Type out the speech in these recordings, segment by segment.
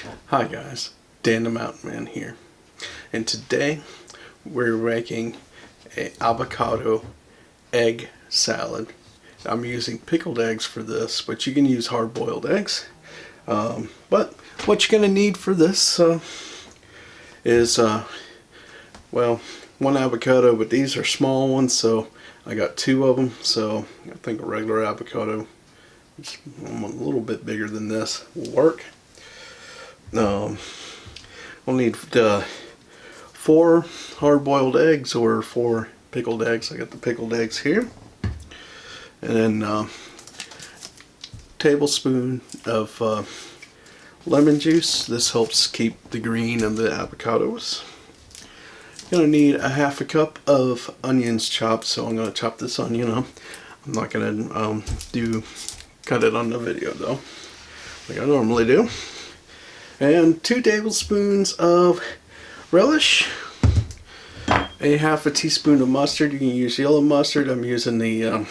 Hi guys, Dan the Mountain Man here, and today we're making a avocado egg salad. I'm using pickled eggs for this, but you can use hard-boiled eggs. But what you're going to need for this is, well, one avocado, but these are small ones, so I got two of them. So I think a regular avocado, just a little bit bigger than this, will work. We'll need 4 hard-boiled eggs or 4 pickled eggs. I got the pickled eggs here, and then tablespoon of lemon juice. This helps keep the green of the avocados. Gonna need a 1/2 cup of onions chopped, so I'm gonna chop this onion up. I'm not gonna cut it on the video though, like I normally do. And 2 tablespoons of relish, a 1/2 teaspoon of mustard. You can use yellow mustard. I'm using the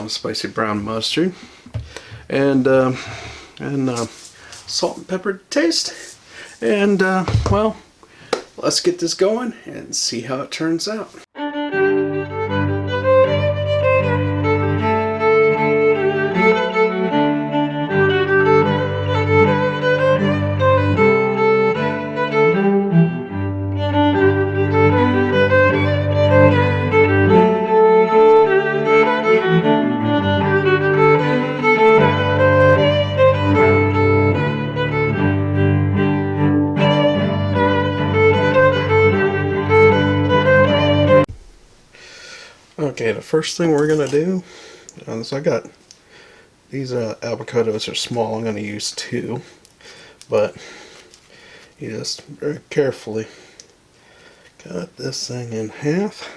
spicy brown mustard, and salt and pepper to taste. And well, let's get this going and see how it turns out. Okay, the first thing we're gonna do is, I got these avocados are small. I'm gonna use 2, but you just very carefully cut this thing in half.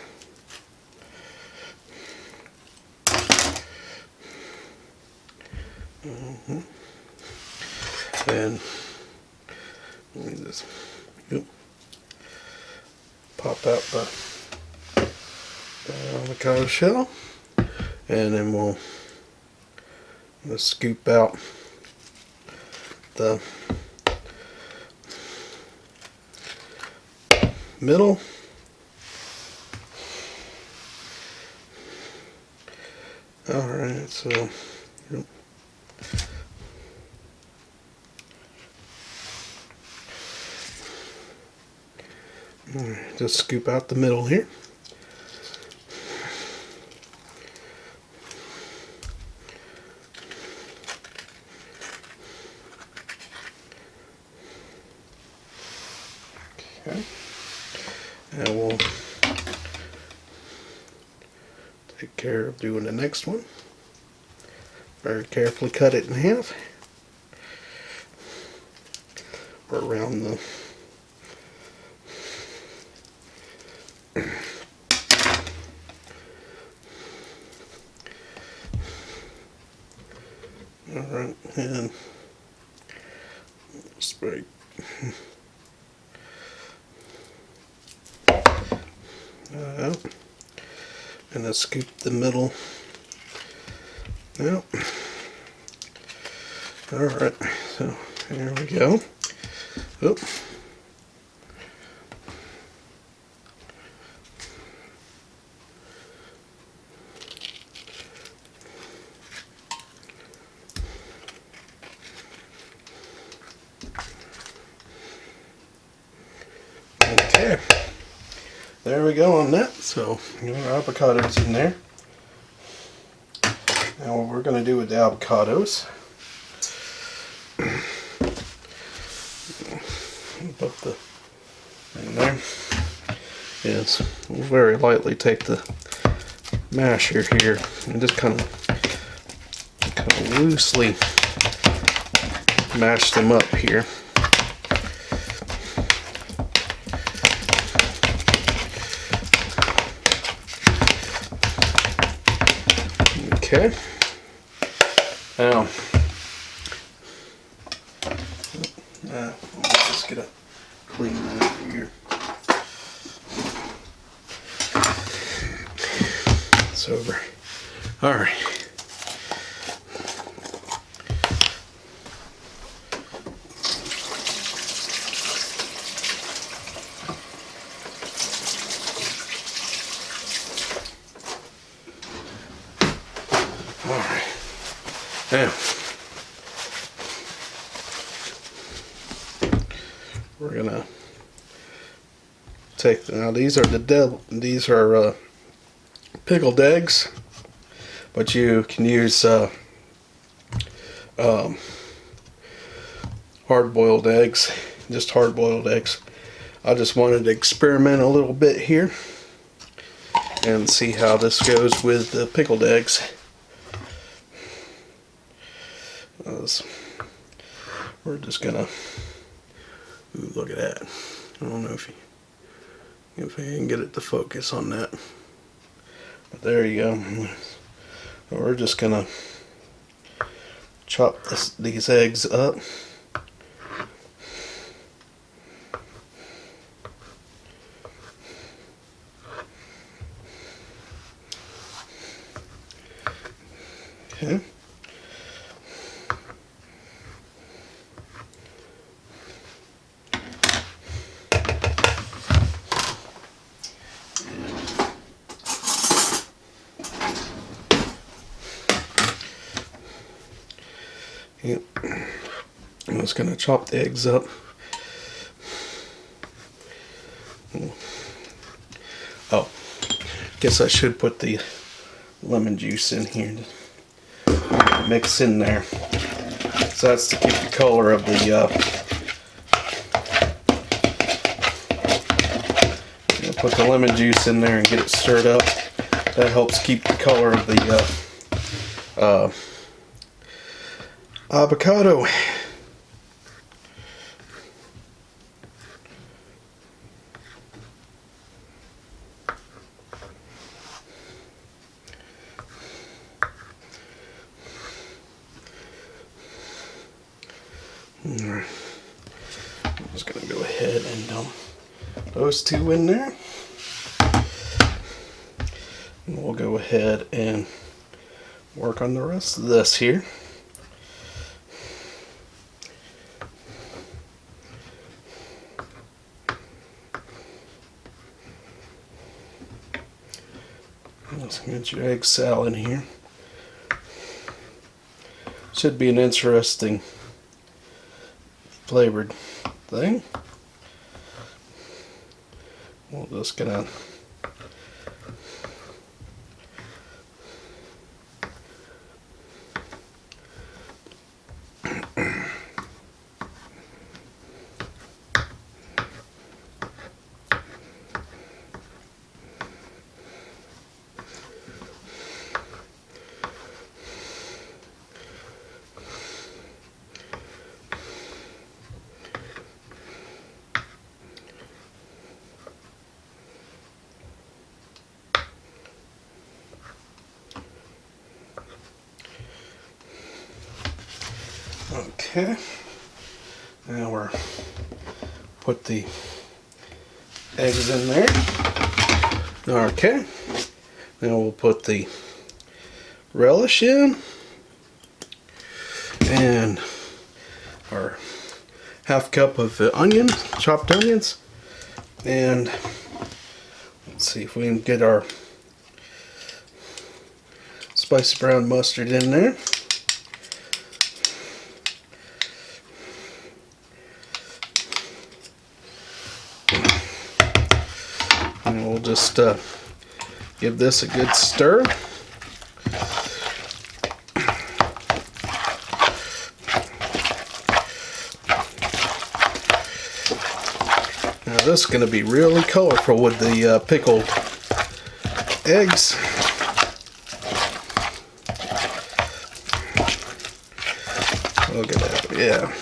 And let me just pop out the avocado shell, and then we'll just scoop out the middle. Alright, so just scoop out the middle here. Okay. And we'll take care of doing the next one. Very carefully cut it in half, or around the alright, and spray out, and then scoop the middle out. Alright, so here we go. Oop. Okay, there we go on that. So our avocados in there. Now what we're going to do with the avocados, put the thing there, is we'll very lightly take the masher here and just kind of loosely mash them up here. Okay, now let's just get a clean knife here. It's over. All right. We're gonna take, now these are pickled eggs, but you can use hard-boiled eggs, just hard-boiled eggs. I just wanted to experiment a little bit here and see how this goes with the pickled eggs. We're just gonna, ooh, look at that. I don't know if I can get it to focus on that, but there you go. We're just gonna chop these eggs up. Okay. Yep. I'm just going to chop the eggs up. Oh, guess I should put the lemon juice in here. Mix in there. So that's to keep the color of the put the lemon juice in there and get it stirred up. That helps keep the color of the avocado. I'm just going to go ahead and dump those two in there. And we'll go ahead and work on the rest of this here. Let's get your egg salad in here. Should be an interesting flavored thing. We're just gonna okay. Now we're put the eggs in there. Okay. Now we'll put the relish in and our half cup of onion, chopped onions, and let's see if we can get our spicy brown mustard in there. And we'll just give this a good stir. Now this is going to be really colorful with the pickled eggs. Look at that, yeah.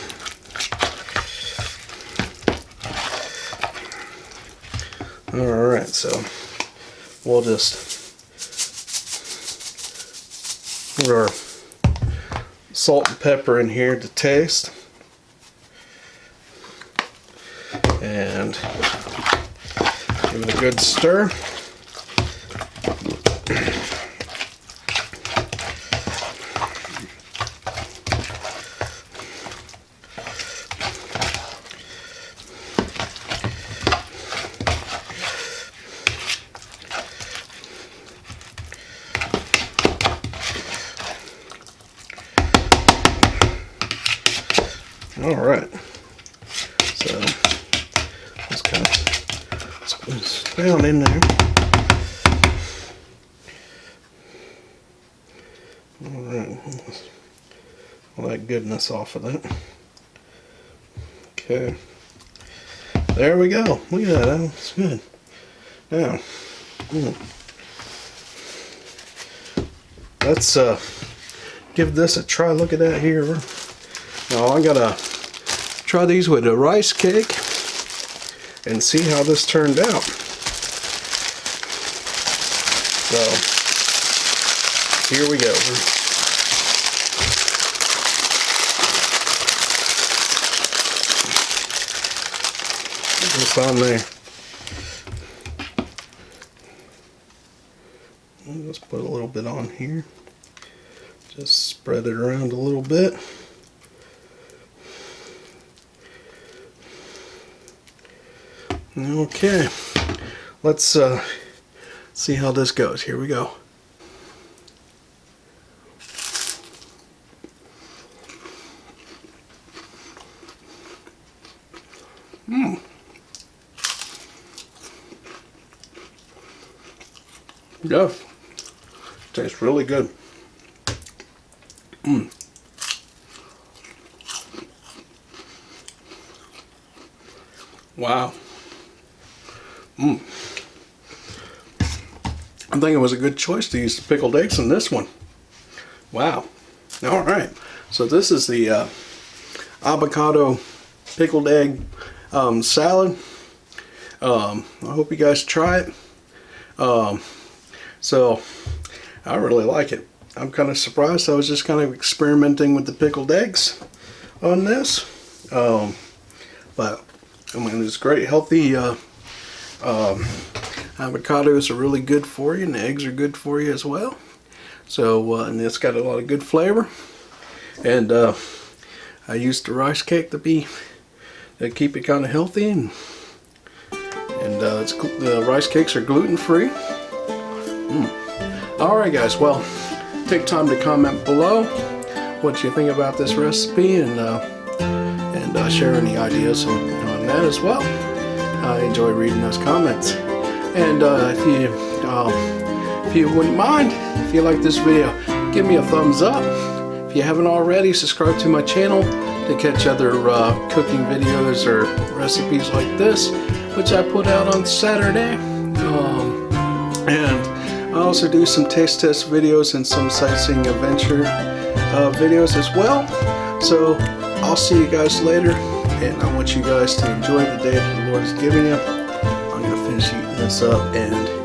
Alright, so we'll just put our salt and pepper in here to taste. And give it a good stir. All right, so Squeeze this down in there. Alright, all that goodness off of that. Okay. There we go. Look at that. That's good. Now, let's give this a try. Look at that here. Now I gotta try these with a rice cake and see how this turned out. So here we go. Put this on there. Let's put a little bit on here. Just spread it around a little bit. Okay, let's see how this goes. Here we go. Yeah, tastes really good. Wow. I think it was a good choice to use the pickled eggs in this one. Wow. All right. So this is the avocado pickled egg salad. I hope you guys try it. So I really like it. I'm kind of surprised. I was just kind of experimenting with the pickled eggs on this. But I mean, it's great, healthy. Avocados are really good for you, and the eggs are good for you as well. So, and it's got a lot of good flavor. And I used the rice cake to keep it kind of healthy, and the rice cakes are gluten-free. All right, guys. Well, take time to comment below what you think about this recipe, and share any ideas on that as well. I enjoy reading those comments. And if you wouldn't mind, if you like this video, give me a thumbs up. If you haven't already, subscribe to my channel to catch other cooking videos or recipes like this, which I put out on Saturday. And I also do some taste test videos and some sightseeing adventure videos as well. So I'll see you guys later, and I want you guys to enjoy the day that the Lord has given you. I'm going to finish eating this up and